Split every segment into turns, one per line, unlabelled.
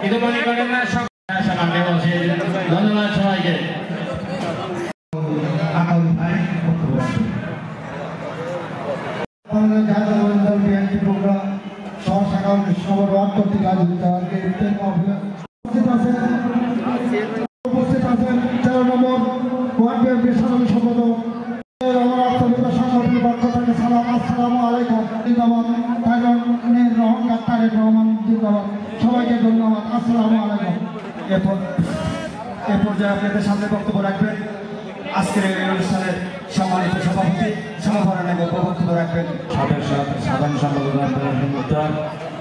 কিন্তু মনে করেন না সব সামনে বসে। ধন্যবাদ সবাইকে।
উপস্থিত আছেন 13 নম্বর ওয়ার্ড বিএনপির সাধারণ সম্পাদক সংগঠনের পক্ষ থেকে সালাম, আসসালামু আলাইকুম। জিন্দাবাদ তাইনের রহমান তারেক রহমান জিন্দাবাদ। সবাইকে ধন্যবাদ, আসসালামু আলাইকুম। এ পর্যায়ে আপনাদের সামনে বক্তব্য রাখবেন আজকের এই অনুষ্ঠানের সম্মানিত সভাপতি সমাবরণে বক্তব্য রাখবেন
সাধারণ সম্পাদক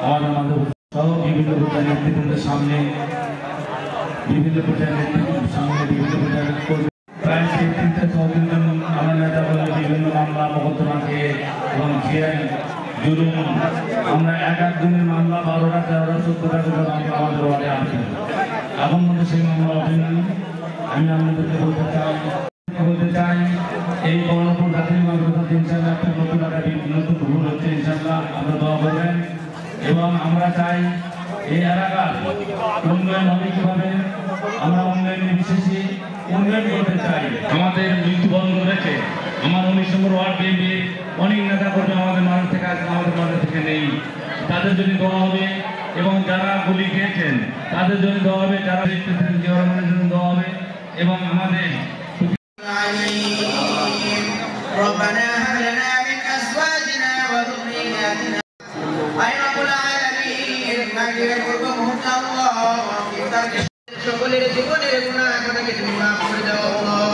আমাদের মাঝে সহ বিভিন্ন পর্যায়ের নেতৃবৃন্দের সামনে বিভিন্ন পর্যায়ের প্রায় 3 জন আমার নেতা বলে বিভিন্ন মামলা মোকদ্দমাকে এবং জিআই জুলুম আমরা একজনের মামলা 12টা 13টা 14টা করে মামলা আমাদের ওয়ার্ডে আছে। এখন মধ্যে সেই মামলা ওঠেনি। আমি আপনাদেরকে বলতে চাই এই গণপুর দাখিল মাদ্রাসা ইনশাআল্লাহ একটা নতুন ভুল হচ্ছে, ইনশাআল্লাহ আমরা দোয়া করবেন। এবং আমরা চাই এই এলাকার উন্নয়ন হবে কিভাবে, আমরা উন্নয়ন বিশেষে উন্নয়ন করতে চাই। আমাদের মৃত্যুবরণ করেছে আমার 19 নম্বর ওয়ার্ড বিএনপির অনেক নেতা কর্মী আমাদের মাঝে থেকে নেই। তাদের জন্য দেওয়া হবে এবং যারা গুলি খেয়েছেন তাদের জন্য দেওয়া হবে, যারা জন্য দেওয়া হবে এবং আমাদের
ربنا هب لنا من ازواجنا وذرياتنا اي رب العالمين نجعل قربهم الله সকলের জীবনের গুনাহ খাতাকে তুমি মাফ করে দাও আল্লাহ।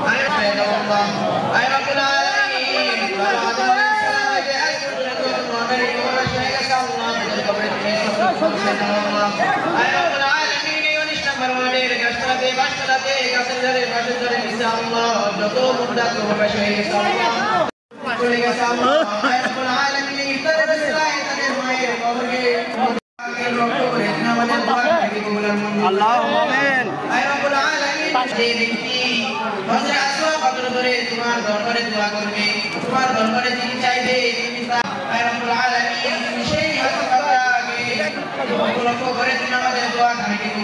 আয় আল্লাহ, আয় রব্বুল আলামিন আয় রব্বুল আলামিন এই 19 নম্বর ওয়ার্ডের গাছতলাতে বাসতলাতে গাছের ধারে বাসের ধারে নিচে আল্লাহ যত মুর্দা প্রবেশ হয়ে গেছে আল্লাহ চলে গেছে আল্লাহ। আয় রব্বুল আলামিন এই ইফতারের বেলায় তাদের মায়ের কবরকে
আল্লাহুম্মা আমিন।
আয় রব্বুল আলামিন যে ব্যক্তি হযরত আসওয়া পাথর ধরে তোমার দরবারে দোয়া করবে